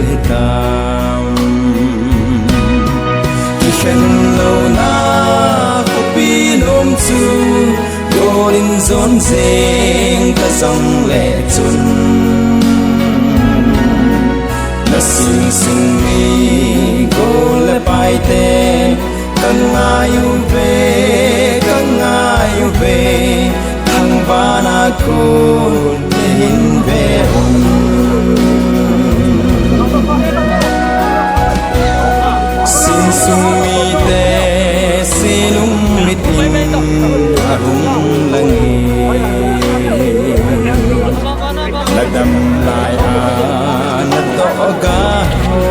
hitam khi khen lâu na khóc bi nôm chu golin zon zeng ta zong le chun na sing sing mi gol pai te kan ngayu ve thang vana ko hin ve sin sung mi te sinung mitin arung langi lagam lai na to ga ho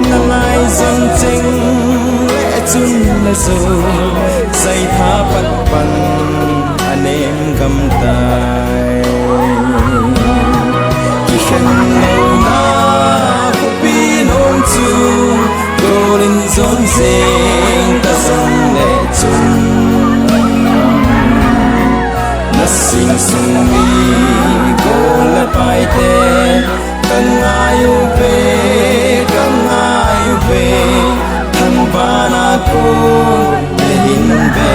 na lai zong ching le chun na zo sai tha pat pan anem gam tai ki khen na ko pi nom chu golin zon zeng ta song le chun na sing sung mi gol pai te kan ngayu ve thang vana ko hin ve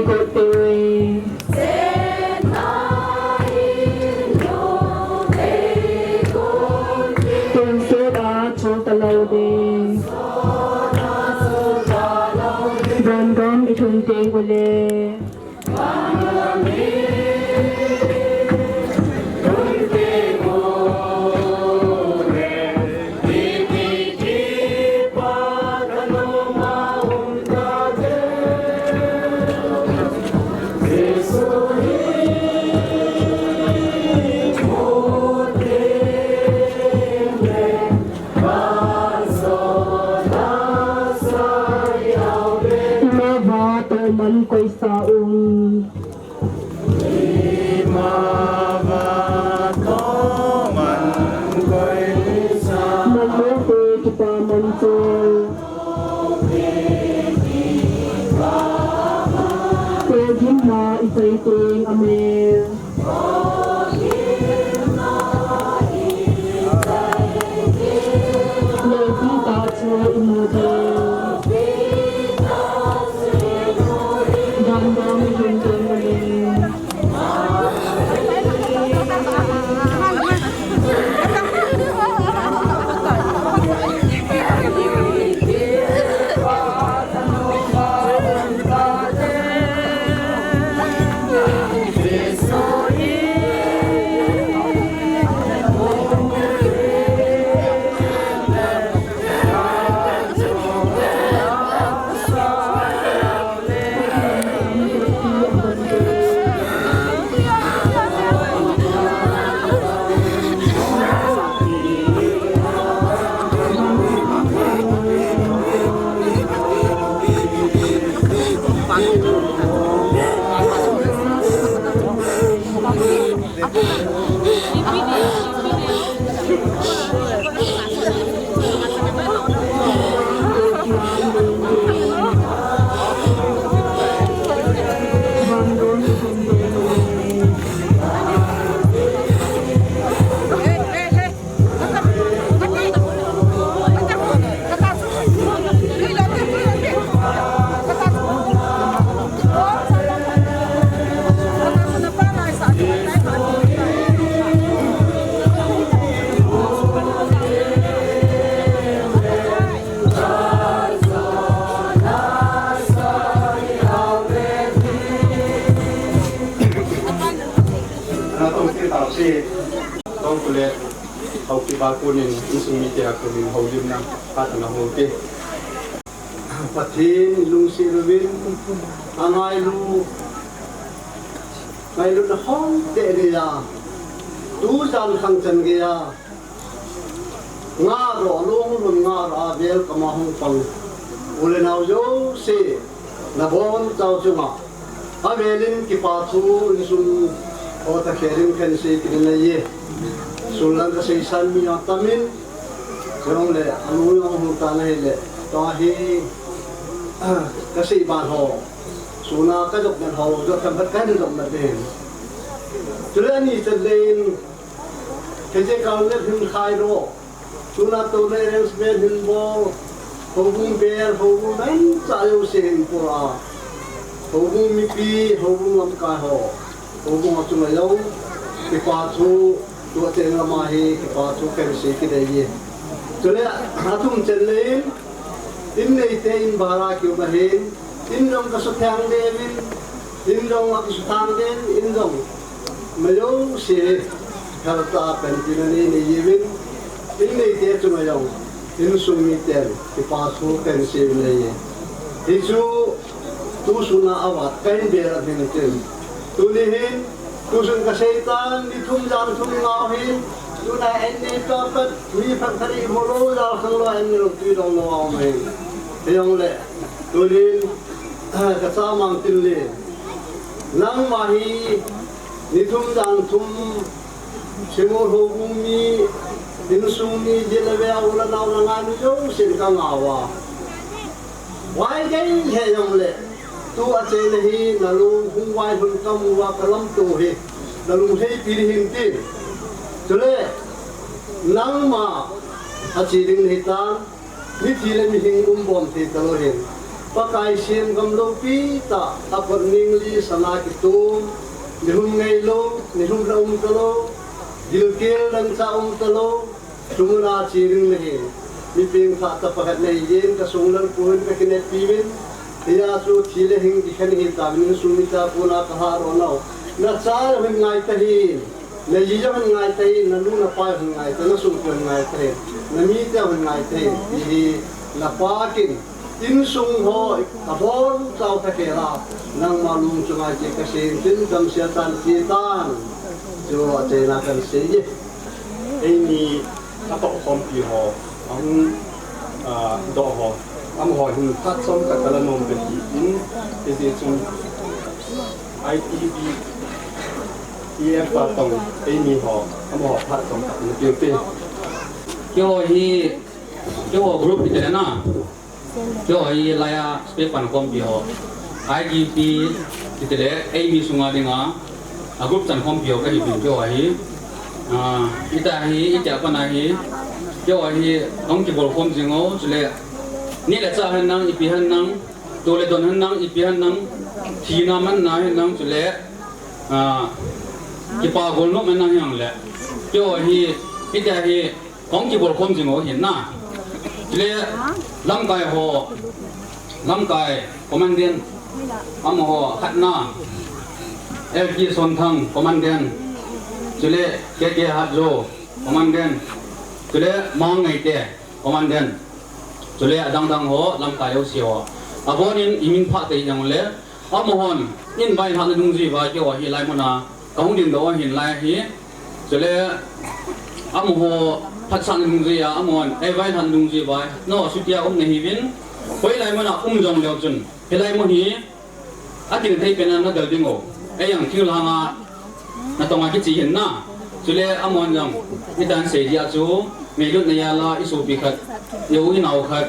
cô tôi tôi sẽ đã cho ta lâu đi đoàn đoàn đi thùng tiền của lê mình quay xa ma va to man quay xa mình muốn về kita mình chơi về kiếm mà isay ting amen lê kita chơi imutinต้องกุเลเอาที่บากุนินอิสุมิเตะกุนินเขายืมน้ำพัฒนาโฮเกปัททีลุงศิรวินอะไรลูไงลูนะห้องเตเรียดูจันขังจันเกียงาโรลุงลุงงาราเบลกมาหงปังอุเลนเอาโยเซนบอนเจ้าจุมาอาเบลินกิปาทูอิสุนโอตะเครินเคนซีกินเลยสุลังกษัยสันมีอัตมินจงเลยอนุยองหุตานะเลยตาฮีกษัยบานหอสุนัขจกมันหอจกทำพัดกันจกมันเองจุลนี่จะเล่นเห็นใจเขาเล่นหินคายโรสุนัขตัวเล็กสเปนหินโบหูบุ้งเบลหูบุ้งนั่งจ่ายอุเซนปุระหูบุ้งมีปีหูบุ้งลำกายหอหูบุ้งอัจฉริยะที่ปาทูตัวเจงละมาฮีที่ปาทูเป็นสิ่งที่ได้ยินจุลหาทุ่มเจริญอินในเตอินบาราคิวมาเห็นอินดงกสุทางเดวินอินดงอักสุทางเดนอินดงไม่รู้เสียขารตาเป็นที่นั่นนี่ยีวินอินในเตจุมายังอินสุมิเตนที่ปาทูเป็นสิ่งเลยฮิจูtu suna awat kain bera hin tin tu ni hin tu sun ka shaitan ni thum jan thum ngao hin tu na enne to pat mi phak thari molo ja khang lo enne lo tu dong lo au mai yong le tu lin ka sa mang tin le nang ma hi ni thum jan thum simo ho bum mi din sung ni je le wa ula nau na nga ni jo sin ka ngawa wai dai he yong le tu ache lehi nalu hungwai hun kam wa kalam tu he nalu hei piri hin ti chule nangma achi ding ni ta mi thi le mi hing bom thi talo hin pakai sim gam lo pi ta apor ning li sana ki tum nihum ngai lo nihum ra talo dilkil dan sa talo tumuna chiring lehi mi ping tha ta pakat nei yen ka sunglan puin ka kinet piwin iya su thile hing dikhan hi ta min sumita puna ka ha ro nau na char hin ngai ta hi na yi ja hin ngai ta hi na lu na pa hin ngai ta na sum ko ngai ta na mi ta hin ngai ta hi na pa kin in sung ho a bon chau ta ke la nang malum chungai je ka sen tin dam sia tan ti tan jo te na kan se ye ai ni ta to kom pi ho ang do ho am ho hin ta som ka kala nom be in te se chung ITV EF pa tong ai ni ho am ho ta som ka ni pe pe kyo group ni tena na kyo hi laya space pan kom pi ho IGP titele ai mi sunga dinga a group chan kom pi ho ka hi bin kyo hi ita pa na hi kyo hi ong ki bol kom jingo chule ni la cha han nang ipi han nang to le don han nang ipi han nang thi na man na han nang chule ki pa gol no man nang yang le kyo hi ita hi ong ki bol kom jingo hin na chule lam kai commandant am ho khat na LG son thang commandant chule ke hat jo commandant chule mang ngai te commandant chule dang ho lam kai yo sio abonin imin pha te yang le amohon in bai han dung ji wa ke wa hi lai mona kaung din do hin lai hi chule amoho phat san dung ji ya amon ai bai han dung ji bai no sutia nei hi bin koi lai mona jong leo chun helai mo hi ating thei pena na dal dingo ai yang thil hanga na tonga ki chi hin na chule amon jong itan se dia chu me lut na ya la isu pi khat yo i nau khat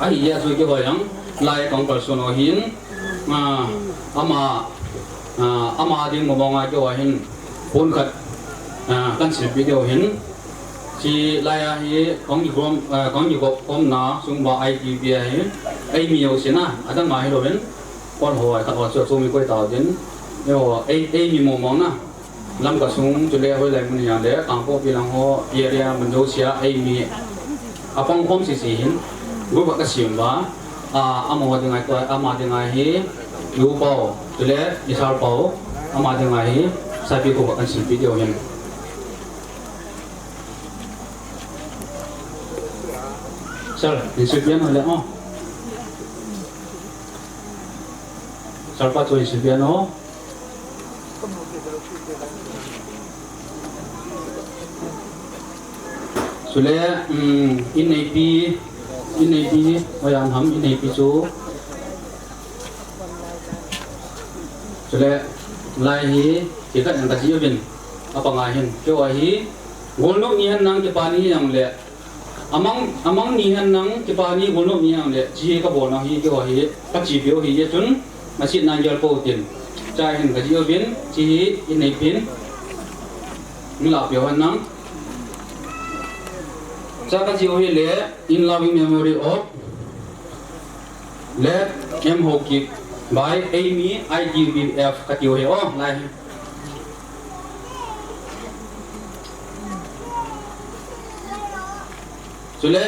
a hi ya chu ke ho yang lai kong person o hin ama ding mo bonga ke ho hin pon khat kan sil video hin chi lai a hi kong ni kom na sung ba ITV hi ai mi yo sina adang ma hi lo ben kon ho khat ho chu mi koi ta din yo ai mi mo mong na lam ka sung chule hoi lai mun ya le kang po pi lang ho area mun do sia ai mi apang kom si hin gu ba ka sim ba amo dingai ko ama dingai hi yu pao chule isar pao ama dingai hi sa pi ko ba kan sim video hin sir insipian ole mo sir pa cho insipian ho sule in AP oyang ham in AP chu sule lai hi ti ka ang ka ji bin apa nga hin kyo hi golno ni han nang ke pani yang le amang ni han nang ke pani golno ni yang le ji ka bo na hi kyo hi ka chi bio hi ye chun ma sit nan yal po tin chai hin ka ji bin chi in AP ni la bio han nang Saka jiwi le in loving memory of let M Hoki by Amy IGBF katiwi oh lai sule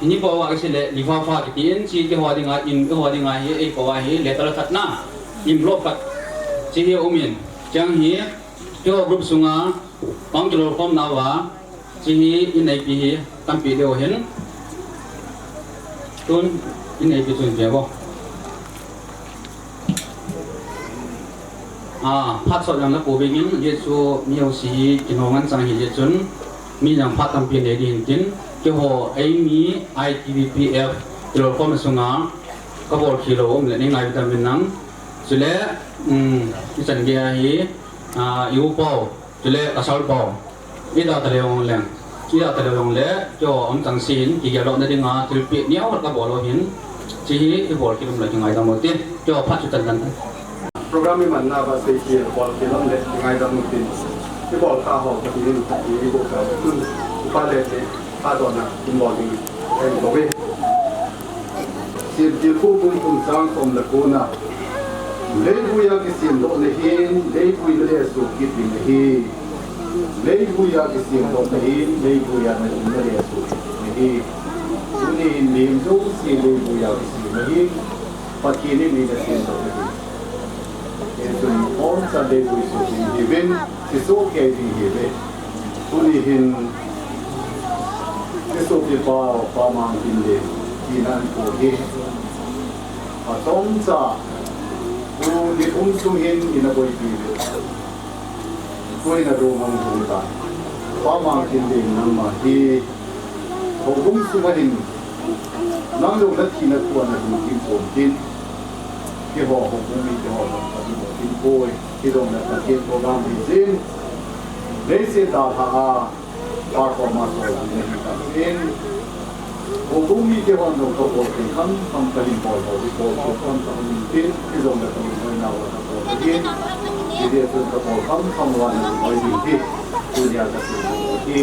ini bawa kasi le lifafa kitin si ke wadinga in wadinga hi e bawa hi letter khatna imblok kat si hi umin chang hi ke group sunga pangkilo kom nawa chỉ in này bị tâm bị đều hiến tuân in này bị chuẩn bị không phát sốt rằng là phổ biến những cái số nhiều sĩ kinh hoàng anh sang hiện chuẩn mi rằng phát tâm bị để đi hiện chính cái hồ ấy mi ITVPF rồi có một số ngã có bộ kilo mình lại ngay vitamin nắng rồi lẽ cái sản kia hi yếu bao rồi lẽ cá sấu bao ida talewong leng ida talewong le cho om tang sin ki galo na dinga tilpi niaw ka bolo hin chi hi bol ki dum la ngai da mo tin cho phat chu tan tan program man na ba se ki bol ki lam le ngai da mo tin ki bol ka ho ka ti ni ki bo ka kun pa le ni pa do na kun bol ni en bo be sim ti khu kum kum sang som la ko na le bu ya ki sim do le hin le bu le su ki ti le hi le bu ya ki sim do le hin le bu ya na le su le hi ni ni do si le bu ya ki sim le hi pa ki ni le sim do le hi so on sa le bu su ki ben si so ke di hi be ni hin so ki pa mang tin le ki nan ko hi a tom cha u ni sung hin in a boy pi ko in a ro mang thung ta pa mang tin le nang ma hi ko su ma hin nang lo la ki na ko na du kim ko tin ki ho mi ki ho ta du tin ko ki do na ta ki ko ga mi zin le se ta ha pa ko ma so ni ta in mi ke wan do ko ko kan ka hin ko ko kan ta min tin ki do na ta mi na wa ko tin ki de so ko kan wa na ko ni ti tu ya ta si ki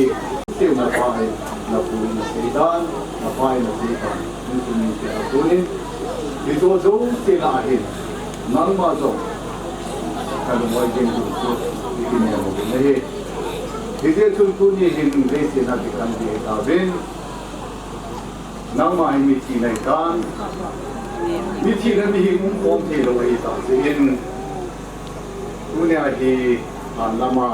ti na pa na pu na se dan na pa na se ka ni tu ni te ko ni ki do zo ti na hin nang ma zo ka do wa jin tu ki ni mo ni ki de tu ni hin le se na ki kan de ka ben nang mai mi ti nei kan mi ti na mi hing kom te lo ai ta se in tu ne a hi an lama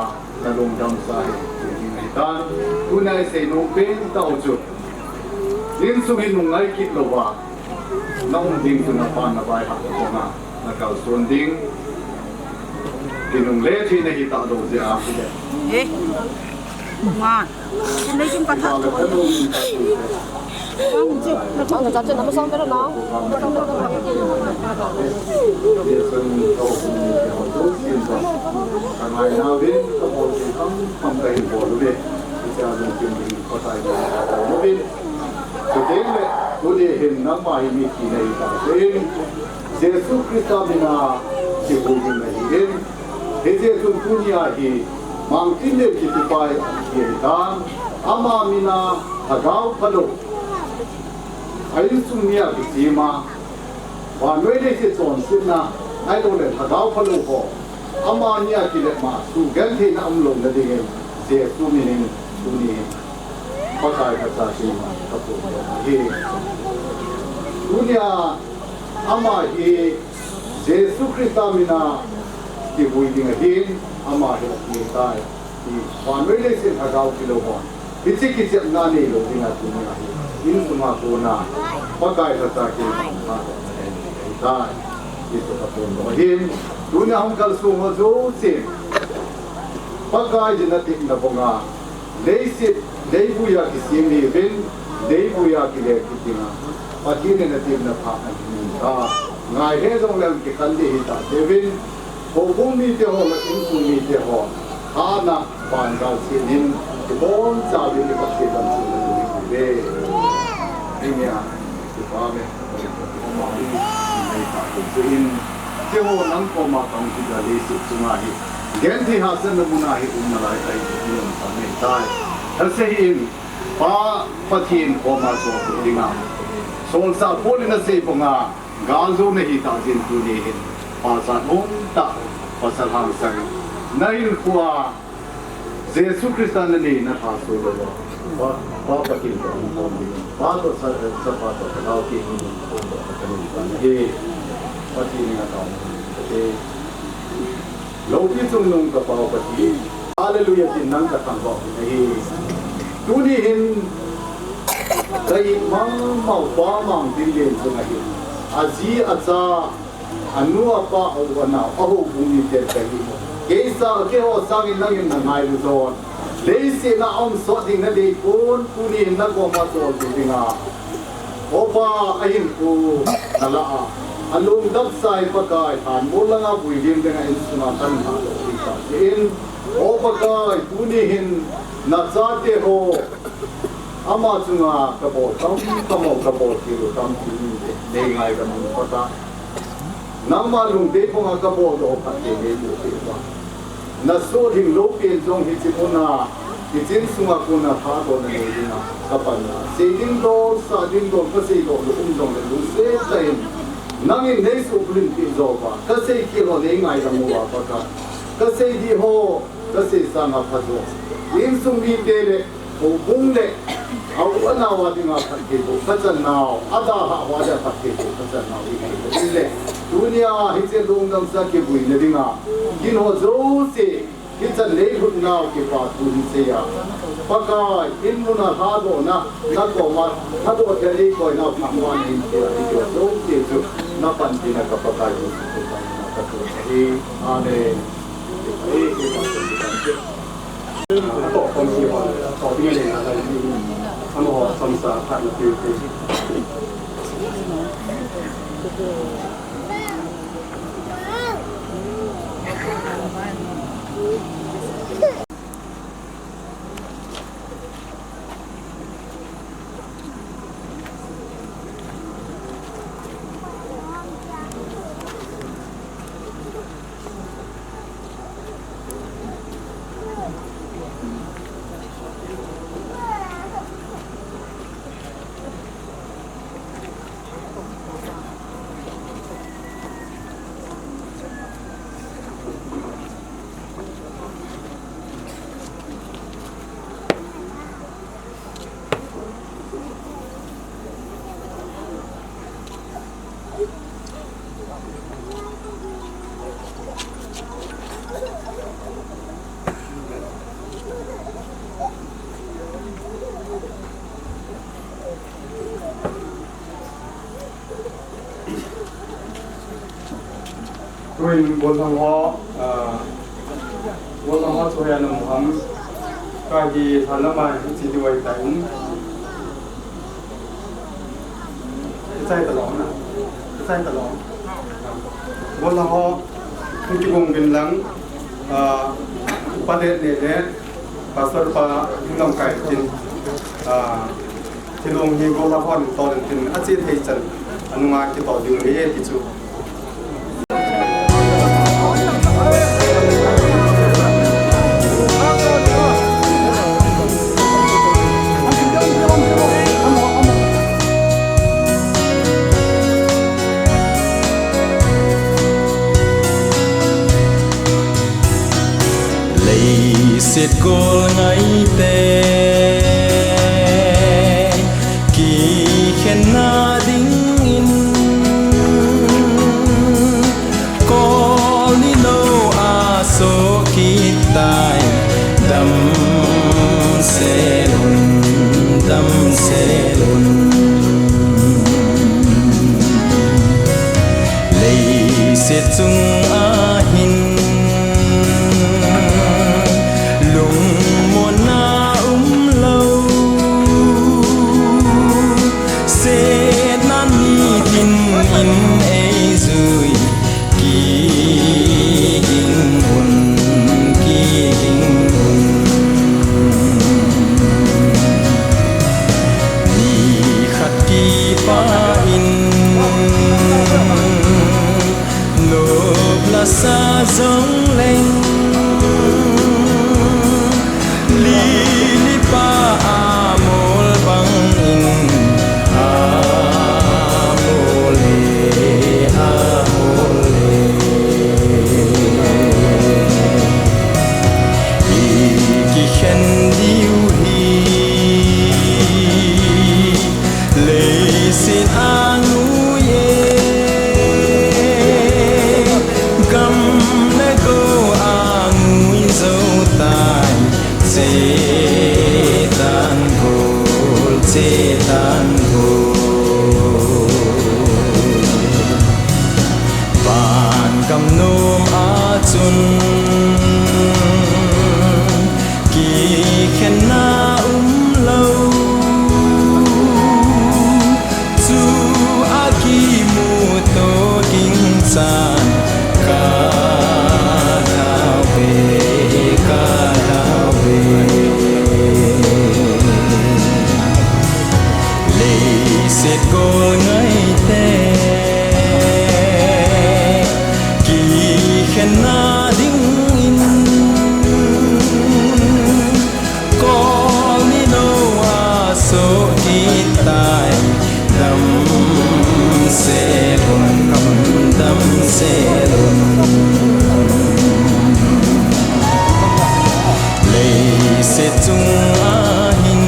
na long dam sa hi ti nei kan tu ne se no pen ta o chu in su hin nung ai kit lo wa nong ding tu na pa na bai ha ko na ka son ding kinung le thi nei ta do se a ki de mà trên đây chúng ta thắt nó chọn là trên nó xong cái đó nó Jesus Christa mina si bujin na higin Jesus dunia hi mang tinle ki tipai yeritan ama mina agau phalo ai sumia ki sima wa noi le se chon sinna ai lo le agau phalo ko ama nia ki le ma su gan the na am lo le de se su mi ni su ni pa sai ka sa si ma ka po he dunia ama hi Jesus Christa mina ki building again ama he ni tai ki family le se agau kilo ho bichi ki se na ne lo dina tu ni hi in suma ko na pakai ta ki ha tai ki to ka pon lo hin dunia hum kal su mo zo se pakai genetic na bonga le se le bu ya ki se ni ben le bu ya ki le ki tina pati ne na tin na pha ni ta ngai he zong le ki kan de hi ta devin ko mi te ho la in su mi te ho ana pan ga si nin ki bon sa bi ni pa se dan su ni be ni ya ki pa me ma ni ni ta ko in te ho nang ko ma kang ki ga le si su ma hi gen thi ha san na mu na hi um na lai ai ni sa me tai har se in pa pathin ko ma so ku dinga sol sa ko ni na se po nga ga zo ne hi ta jin tu ni hin pasal monta pasal hangsang nail kuwa Jesus Kristus ni na paso lo pa pakin ko pa to sa pa to ka ki ni ko ka ni pa he pati ni na ta ke lo ki chung nong ka pa pati hallelujah tin nang ka tang ko he tu ni hin dai mang mau pa mang din le chung hi azi aza anu apa awana aho bumi te tahi keisa ke ho sangin nangin na ngai zon leise na om so ding na de kon puni na go ma so dinga opa ahin ku nala alung dap sai pakai han molanga buidim denga insuna tan ha ta in opa kai puni hin na zate ho ama chunga kabo tam kamo kabo kiru tam chini de ngai ka mun pata nang malung de ko nga kabo do pati ne mo te ba na so ding lo pen jong hi chimuna Itin sunga kuna tha do na le dina kapana seding do sa ding do ka sei do dong le lu se sai nang in nei su blin pi zo ba ka sei ki ho nei ngai ra mo ba ka sei di ho ka sei sa na pha zo in sung ni te le ho bung le au ana wa ding a pha ke ko ka chan nao ada ha wa ja pha ke ko ka chan nao di ke le dunia hi se dong dang sa ke bui ne ding a kin ho zo se kita lehut nau ke patu nisaya pakai ilmu na hado na koma hado dari koi na pangwan ni dia itu so itu na panti na kapakai itu na katu ini ane Apa kongsi hal kau dengan yang ada di anu samsa hal itu. Tuin bolong ho soya na muham kaji thalama si diwai taun sai talong na sai talong bolong ho kunci bong bin lang pade ne ne pasar pa ngam kai tin tilong hi go la hon to tin achi thei chan anunga ki to ding le ti chu Siết cô ngay tê kỳ khen na đinh in có đi lâu à số kỳ tài đâm xe lùn lấy siết chung à hin xa giống lên li pa amol bang in amole iki khen diu hi lấy xin anu setan gol ban kam nom a chun ki khen na lâu chu a ki mu to king san ka siết cô ngay tê kỳ khen na đinh in có sẽ luôn lấy sẽ chung hin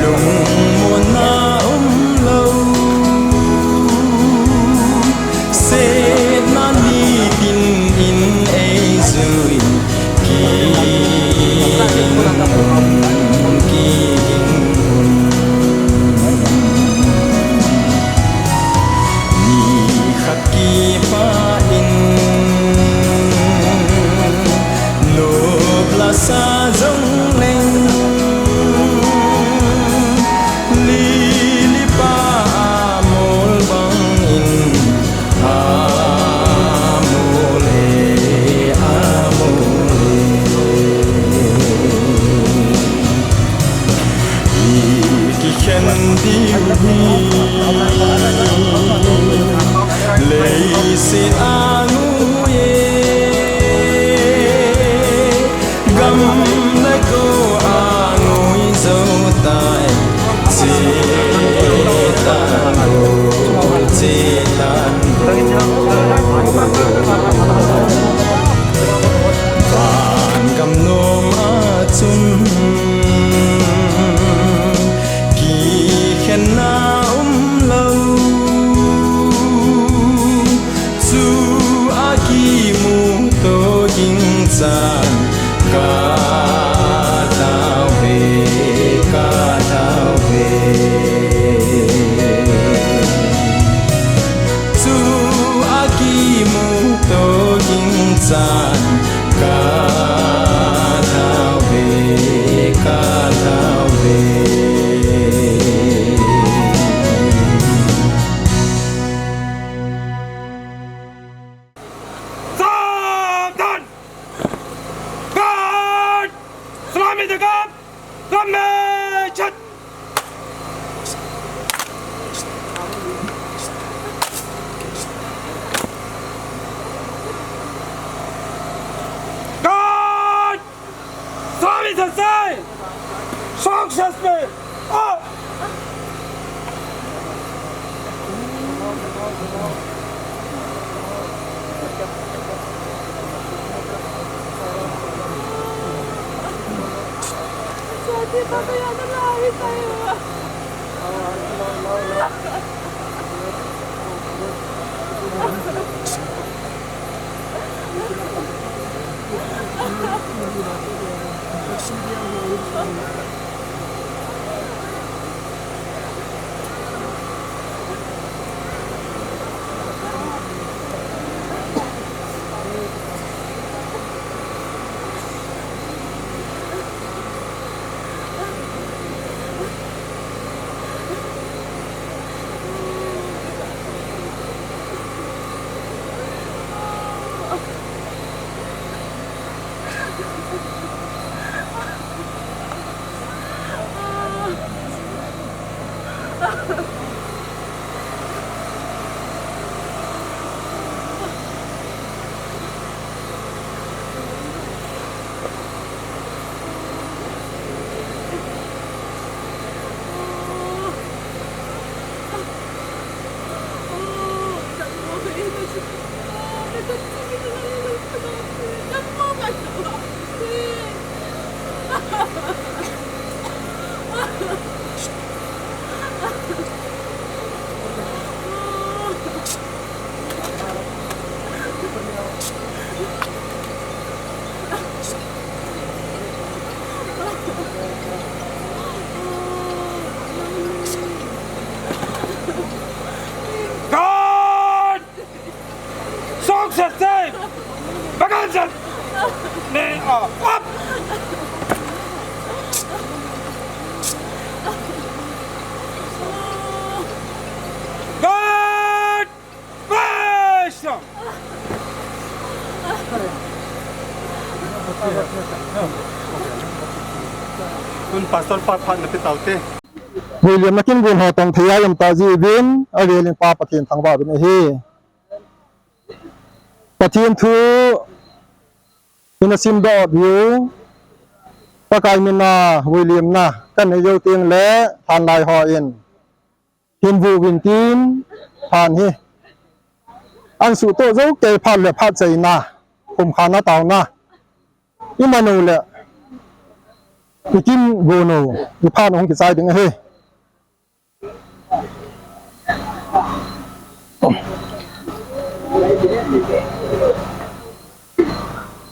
lùng muôn na lâu sẽ na đi tin in ấy rồi kỳ khaki pa in nộp là xa giống lên li li pa mol bang in amole ki khen đi lấy xin anu ye gam lại cô anu dấu tai chế tan vạn gam nôm chun kỳ khen na lâu chu aki mu to ding san ka tao về chu aki mu to ding san ka tao về Samdan! God! Salami the God! Formation! God! Salami the sign! Successful! Oh! Di ba kaya nalawi tayo? God! Success time! Bagansan! Nay, up! God! Passion! Kun pastor pa na pitaute. William nakin gun ho tong thia yam ta ji bin avelin pa pathin thangba bin hi pathin thu inasim do view pakai mina William na kan yo ting le han lai ho in hin vu win tin ผ่านฮีอันสุโตเจ้าเกผ่านเลยผ่านใจนะผมขานาตาวนะอีมานูเลยอีกินโกโนอีผ่านองค์กิจใจถึงเฮ้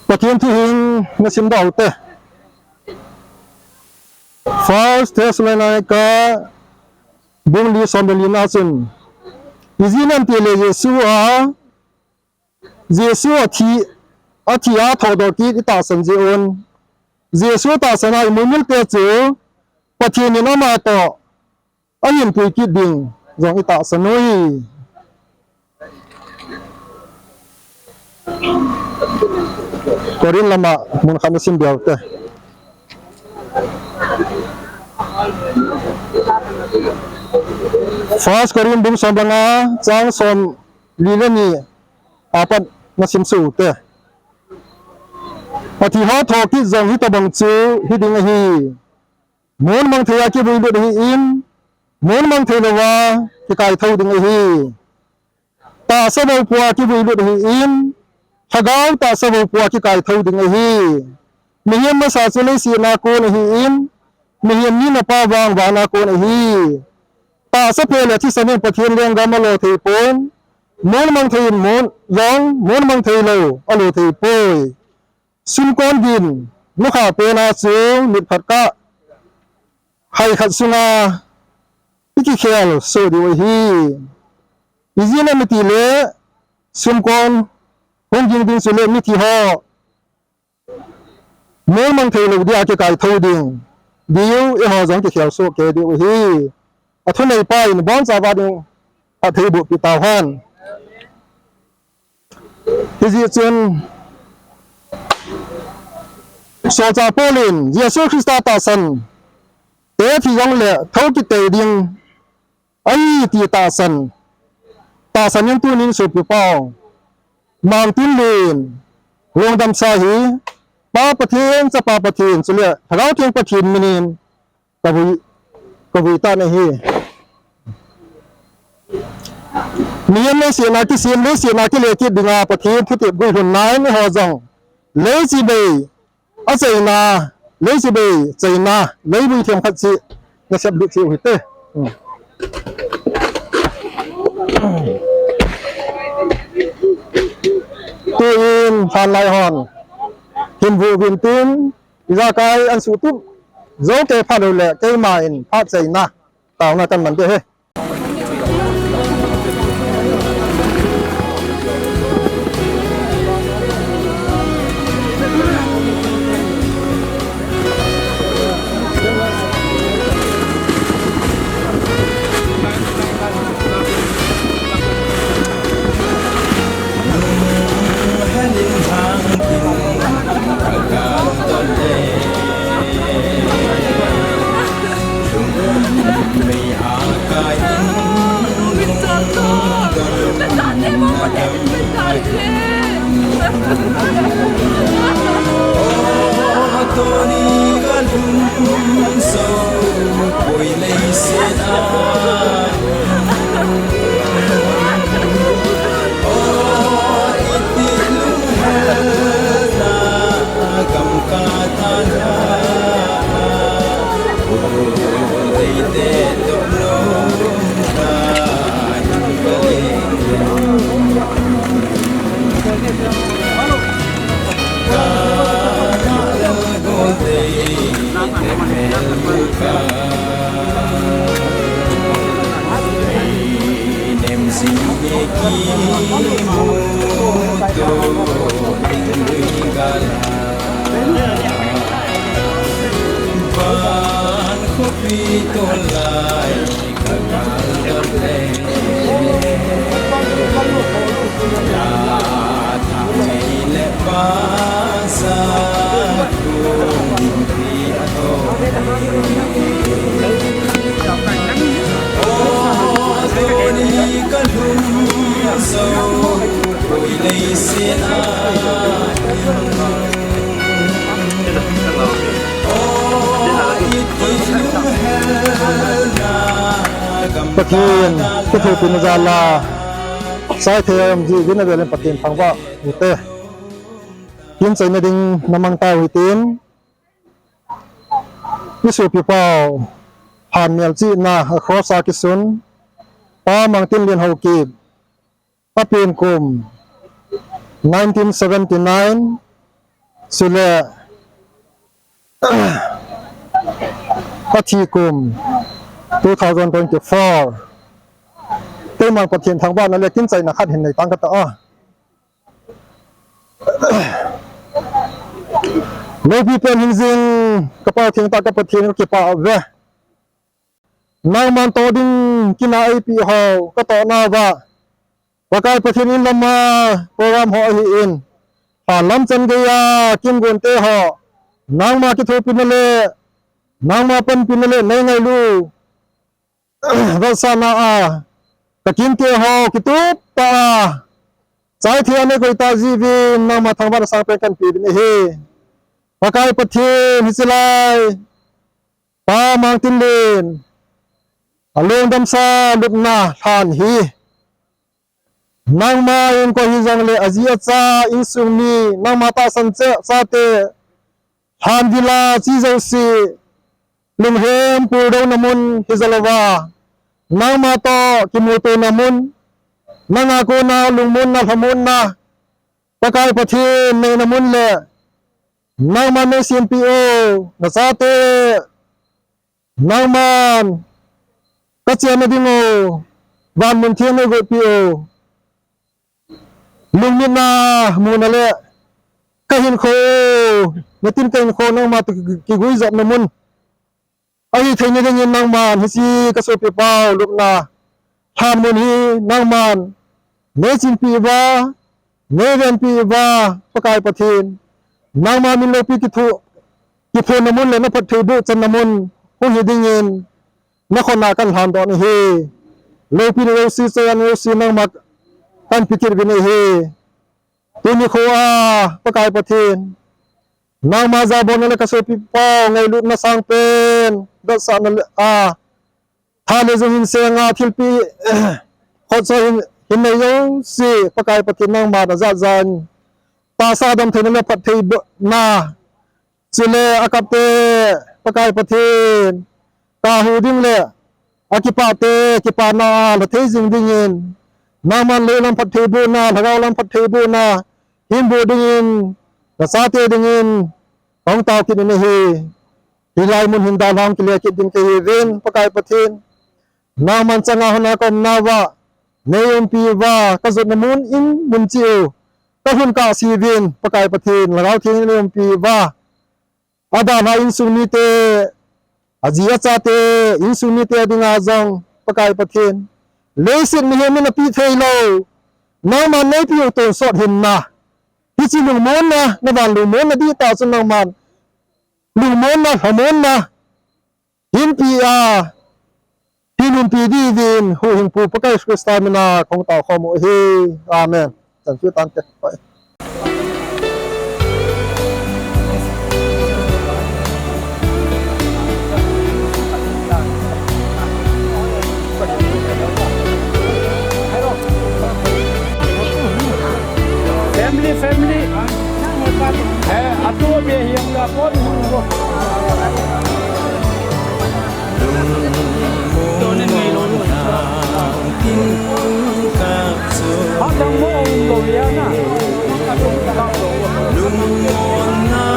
ประเทศที่หิงนัสิมดาวเตะ First Thessalonica บุญลีสมบูรณ์นาซุนอิจินันเตเลเยซูที่อาทิอาทอดอกีตาสันเจอนเยซูตาสนาอิมุนิลเตจูประเทศนี้น้ำมาต่ออันยินปุยกิดดิ่งจงอิตาสนุยกอรินลำมามุนขันสิมเดียวเตะFirst Korean bung sombanga chang som lilani apat nasim su te pati ha thoki jong hi tabang chu hi ding hi mon mang thaya ki bui hi in mon mang thelawa ki kai thau ding hi ta sabau puwa ki bui hi in thagaw ta sabau puwa ki kai thau ding hi miyam ma sa chule si na ko hi in miyam ni na pa wang wa na ko hiตาสเปลที่สมัยประเทศเลี้ยงกำมาโลทีปนม้วนมังทีม้วนร้องม้วนมังทีโลอโลทีปอยซุนก้อนดินลูกค้าเปนาสูงมิดผัดกะให้ขัดสุนาพิกิเคลโซดีวฮีอิจินามิติเลซุนก้อนคงยิงดินสุเลมิติฮอม้วนมังทีโลดีอาเกไก่ทูดิงดิวเอฮอจังกิเคลโซเกดีวฮีอทุนในป้ายบ้านสาวดิอาทิบุปิตาฮันที่จีจนโซจาโปลินเยซูคริสต์ตาสันเตที่ยังเละเท่ากิเตดิงไอตีตาสันยังตัวนินสุดปีเป้ามังตินเลนวงดำสาหีป้าปะเทนจะป้าปะเทนสุเละถ้าเราเทียงปะเทนมินินกบุยตาในฮีมีเมื่อเสียนาที่เสียหรือเสียนาที่เลกิดดึงอาประเทศผู้ติดกุยหุ่นนายไม่หอจงเลจิเบย์อาเจนาเลจิเบย์เจนาเลบุยเทียมขัดสินะชับดุสิวหิเตตัวเองผ่านไลฮอนหินบูวินตินอิจากายอันสุตุโจเกพาดูแลเกมาอินพาเจนาต่างกันมันเด้อ ปะเทียนก็ถูกเป็นจาลาสายเทียมจีวินาเวลปะเทียนฟังว่าอุเตยินใจในดิ่งน้ำมันตาวิตินมิสุพิพาวผ่านเมียลจีนาครอสากิสุนป้ามังตินเลียนฮาวกีบป้าเปียนกุม1979สุเลป้าทีกุม2024เต้มันปะเทียนทางบ้านนั่นเลยกินใจนักขัดเห็นในตั้งกันต่อโลพีเป็นหินซิงกระเป๋าเทียงตากระเป๋าเทียงก็เก็บเอาไว้นางมันโตดินกินไอพีฮอก็ต่อหน้าว่าว่าการประเทศนี้ลำมาโปรแกรมหอหินผ่านลำจันเกียกินกวนเตหอนางมาคิดถูกปินเล่นางมาเป็นปินเล่ในไงลูรัศนาตะกินเตหอคิดถูกตาใจเทียนในกุยตาจีวินนางมาทางบ้านสังเป็นกันปีนเฮว่าการประเทศฮิสไลป้ามังตินเลนอารมณ์ดำซาลุกนาทานฮีนางมาอินก็ฮิจังเลอาเซียซาอินซุนีนางมาตาสันเจซาเตทานดิลาซีเจซีลุงเฮมปูดงนมุนฮิจัลวานางมาตอกิมูโตนมุนนางอาโกนาลุงมุนนาพมุนนาปะกายปะเทในนมุนเลนางมาในซีนพีโอนาซาเตนางมันก็เจียนดิโงวันมุนเทียนในกุพีโอลุงมินามูนาเลก็เห็นโคในตินกันโคน้องมาตกิกุยจับนมุนไอ้เทนี่ได้ยินนางมันฮิซีกระสุนปีเปล่าลุกนาทานมุนฮีนางมันเนจินปีวาเนเวนปีวาประกายประเทนนางมันมิโลปีกิทุกิโพนมุนเลยนพัทธิบุจันนมุนผู้หิดิยินนครนากันทานตอนเฮโลปีโรซีเซนโรซีนางมักกันพิจิตรวินเฮตุนิโคอาประกายประเทนนางมาซาบอนเลกสุปิปองไงลุนาสังเป็นดัสานทาเลจหินเซงาทิลปีขอดหินในยสีประกายประเทนนางมาดาจันตาซาดมเทนเลปัทเทนาจิเลอากัปเตประกายประเทนตาหูดิ้งเลอากิปาเตกิปานาละเทจิงดิ้งนามันเลลัมพัทเทบูนาทาราวลัมพัทเทบูนาหินบูดิ้งกษาเตดิ้งของเตากินในเฮฮิไลมุนหินดาลองกิเลกิดินเกยเวนประกายประเทนนามันจังอาหนากรนาวะเนยมปีวากษัตริย์มุนอินมุนจิโอก็หุ่นกาซีเวนประกายประเทนแล้วที่เนยมปีวาอาดานาอินสุนิเตอาจีอาจาเตอินสุนิเตดิงอาจังประกายประเทนเลสินมีเฮมินปีเทโลนามันในปีอุตสดหินนาที่จีลุงมอนนะในบ้านลุงมอนนะดีตาสุนังมันลุงมอนนะหมอนนะหินปีอาที่ลุงปีดีวินหูหิงปูประกายสกุสตามินาของเต่าขโมยเฮอาเมนจันทร์ชื่อตันเตไปfamily atua be hiang la pon to nên ngày luôn tin các số tang mo go ya na lung mon na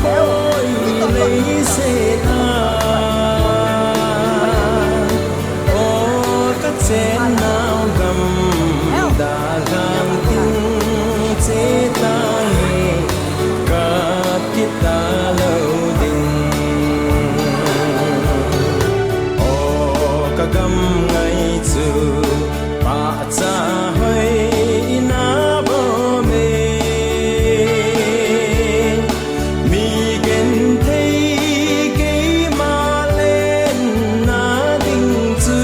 koi lấy se ta o các sen nào gầm đã làm tiếng chế ta cả kita lâu đình o các gầm ngày xưa ba cha hơi na bờ mê mi gen thấy cái mà lên na đình chư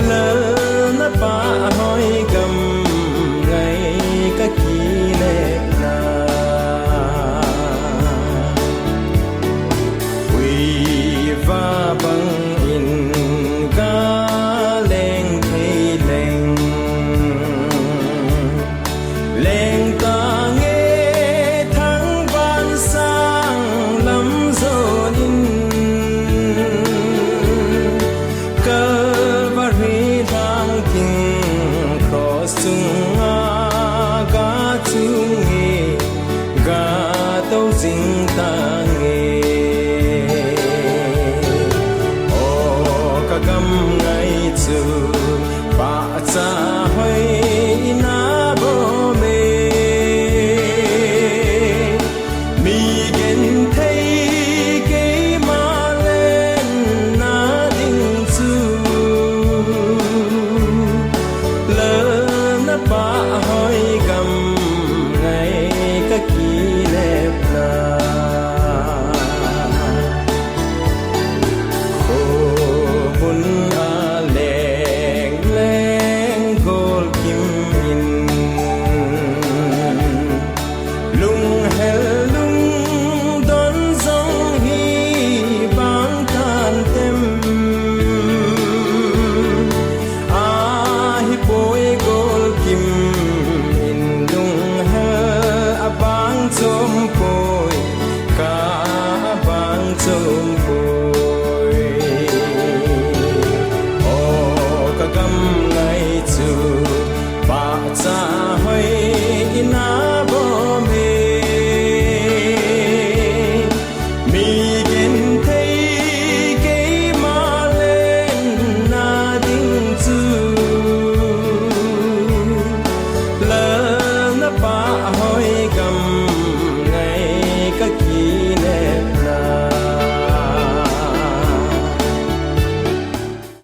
lỡ na ba hơi gầm ngày các kỳ lệ na quỳ sung